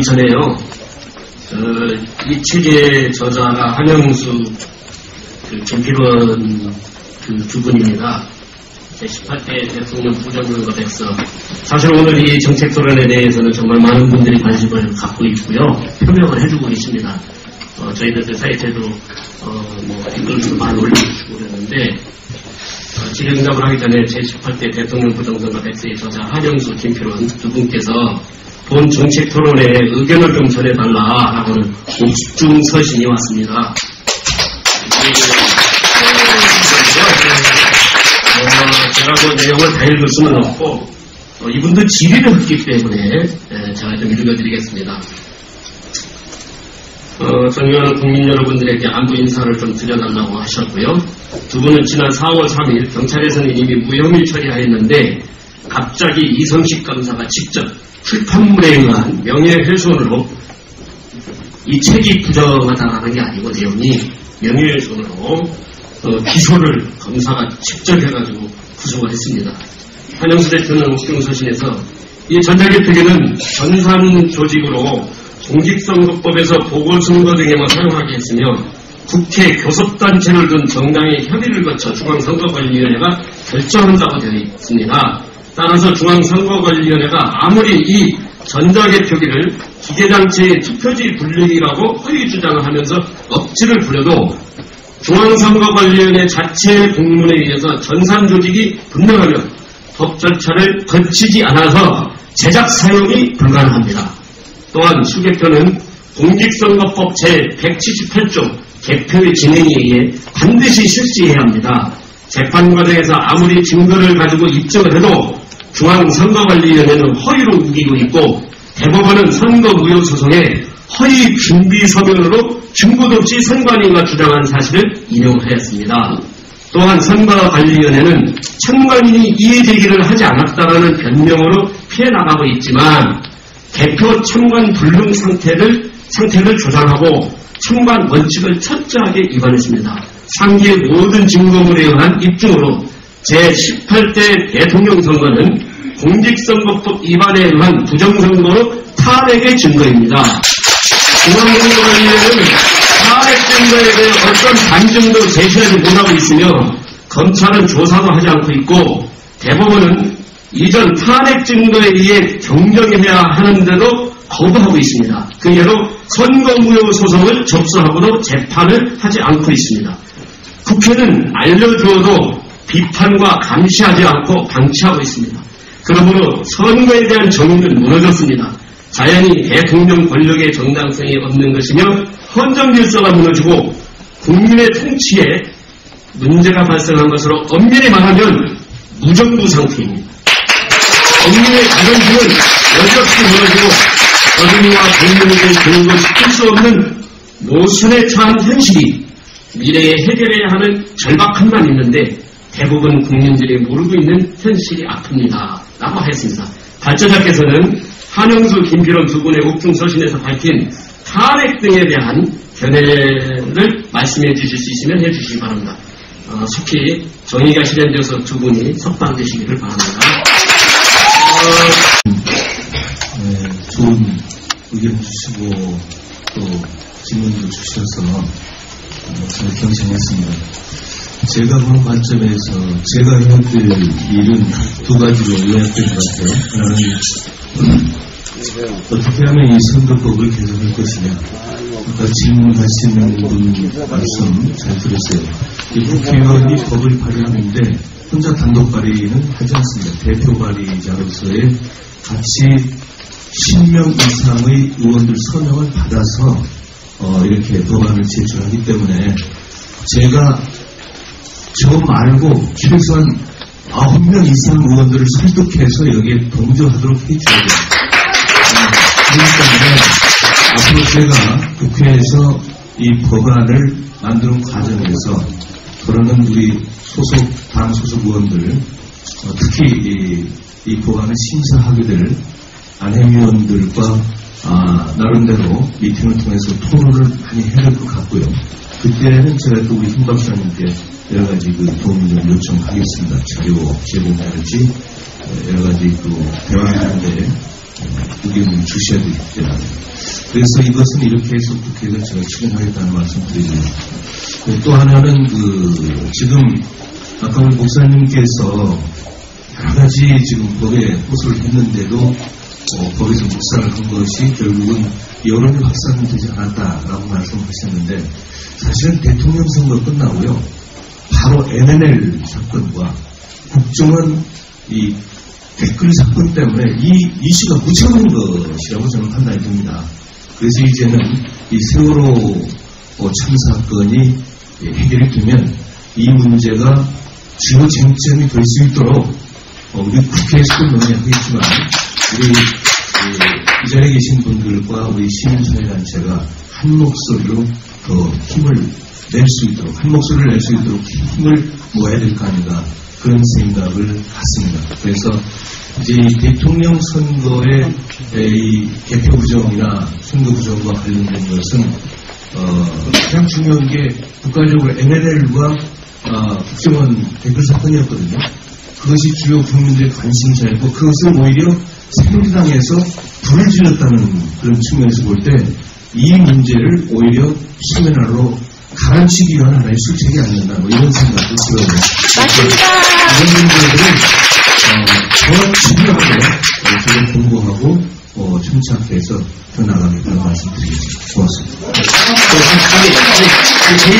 전에요. 이 책의 저자가 한영수 김필원 두 분입니다. 제18대 대통령 부정선거 백서. 사실 오늘 이 정책 토론에 대해서는 정말 많은 분들이 관심을 갖고 있고요. 표명을 해주고 계십니다. 저희들 사이트에도 댓글도 많이 올려주시고 그랬는데, 질의응답을 하기 전에 제18대 대통령 부정선거 백서의 저자 한영수 김필원 두 분께서 본 정책 토론에 의견을 좀 전해달라라고는 옥중 서신이 왔습니다. 제가 그 내용을 다 읽을 수는 없고, 이분도 질의를 했기 때문에 제가 좀 읽어드리겠습니다. 존경하는 국민 여러분들에게 안부 인사를 좀 드려달라고 하셨고요. 두 분은 지난 4월 3일 경찰에서는 이미 무혐의 처리하였는데 갑자기 이성식 검사가 직접 출판물에 의한 명예훼손으로, 이 책이 부정하다라는 게 아니고 내용이 명예훼손으로 기소를 검사가 직접 해가지고 구속을 했습니다. 한영수 대표는 옥중서신에서 이 전자개표기는 전산 조직으로 공직선거법에서 보궐선거 등에만 사용하게 했으며 국회 교섭단체를 둔 정당의 협의를 거쳐 중앙선거관리위원회가 결정한다고 되어 있습니다. 따라서 중앙선거관리위원회가 아무리 이 전자개표기를 기계장치의 투표지 분리기라고 허위 주장을 하면서 억지를 부려도 중앙선거관리위원회 자체의 공문에 의해서 전산조직이 분명하면 법 절차를 거치지 않아서 제작 사용이 불가능합니다. 또한 수개표는 공직선거법 제178조 개표의 진행에 의해 반드시 실시해야 합니다. 재판 과정에서 아무리 증거를 가지고 입증을 해도 중앙선거관리위원회는 허위로 우기고 있고 대법원은 선거무효소송에 허위 준비 서면으로 증거도 없이 선관위가 주장한 사실을 인용하였습니다. 또한 선거관리위원회는 참관인이 이해제기를 하지 않았다라는 변명으로 피해나가고 있지만 개표 참관 불능 상태를 조장하고 참관 원칙을 철저하게 위반했습니다. 상기의 모든 증거물에 의한 입증으로 제18대 대통령 선거는 공직선거법 위반에 의한 부정선거로 탄핵의 증거입니다. 중앙선거관리위원회는 탄핵 증거에 대해 어떤 반증도 제시하지 못하고 있으며 검찰은 조사도 하지 않고 있고 대법원은 이전 탄핵 증거에 의해 경정해야 하는데도 거부하고 있습니다. 그 예로 선거무효 소송을 접수하고도 재판을 하지 않고 있습니다. 국회는 알려주어도 비판과 감시하지 않고 방치하고 있습니다. 그러므로 선거에 대한 정의는 무너졌습니다. 자연히 대통령 권력의 정당성이 없는 것이며 헌정 질서가 무너지고 국민의 통치에 문제가 발생한 것으로 엄밀히 말하면 무정부 상태입니다. 국민의 자존심은 여지없이 무너지고 어린이와 국민에게 근거 지킬 수 없는 모순에 처한 현실이 미래에 해결해야 하는 절박함만 있는데 대부분 국민들이 모르고 있는 현실이 아픕니다. 라고 하였습니다. 발제자께서는 한영수, 김필원 두 분의 옥중서신에서 밝힌 탄핵 등에 대한 견해를 말씀해 주실 수 있으면 해 주시기 바랍니다. 속히 정의가 실현되어서 두 분이 석방되시기를 바랍니다. 좋은 의견 주시고 또 질문도 주셔서 잘 경청했습니다. 제가 보는 관점에서 제가 해드릴 일은 두 가지로 요약된 것 같아요. 하나는 어떻게 하면 이 선거법을 개정할 것이냐. 아까 질문하시는 분 말씀 잘 들으세요. 이 국회의원이 법을 발의하는데 혼자 단독 발의는 하지 않습니다. 대표 발의자로서의 같이 10명 이상의 의원들 서명을 받아서 이렇게 법안을 제출하기 때문에 제가 저 말고 최소한 9명 이상 의원들을 설득해서 여기에 동조하도록 해줘야 됩니다. 그렇기 때문에 앞으로 제가 국회에서 이 법안을 만드는 과정에서 그러는 우리 당 소속 의원들, 특히 이 법안을 심사하게 될 안행위원들과 나름대로 미팅을 통해서 토론을 많이 해야 될 것 같고요. 그때는 제가 또 우리 김 박사님께 여러 가지 도움 좀 요청하겠습니다. 자료 제공이랄지 여러 가지 대화하는데 의견을 주셔야 되기 때문에. 그래서 이것은 이렇게 해서 국회에서 제가 실행하겠다는 말씀 드리고요. 또 하나는 지금 아까 우리 목사님께서 여러 가지 지금 법에 호소를 했는데도 법에서 묵살을 한 것이 결국은 여론이 확산되지 않았다라고 말씀하셨는데 사실은 대통령 선거 끝나고요. 바로 NNL 사건과 국정원 이 댓글 사건 때문에 이 이슈가 묻혀버린 것이라고 저는 판단이 듭니다. 그래서 이제는 이 세월호 참사건이 해결이 되면 이 문제가 주요 쟁점이 될 수 있도록 우리 국회에서도 논의하겠지만 우리 이 자리에 계신 분들과 우리 시민사회단체가 한 목소리로 더 힘을 낼 수 있도록 한 목소리를 낼 수 있도록 힘을 모아야 될 거 아닌가 그런 생각을 갖습니다. 그래서 이제 이 대통령 선거의 이 개표 부정이나 선거 부정과 관련된 것은 가장 중요한 게 국가적으로 NLL과 국정원 댓글 사건이었거든요. 그것이 주요 국민들의 관심사였고 그것을 오히려 새누리당에서 불을 질렀다는 그런 측면에서 볼 때 이 문제를 오히려 수면 아래로 가라앉히기 위한 하나의 수책이 아니었나 이런 생각도 들어요. 맞습니다. 이런 문제들은 더 중요하게 공부하고 침착해서 더 나가겠다는 말씀드리겠습니다. 고맙습니다. 제일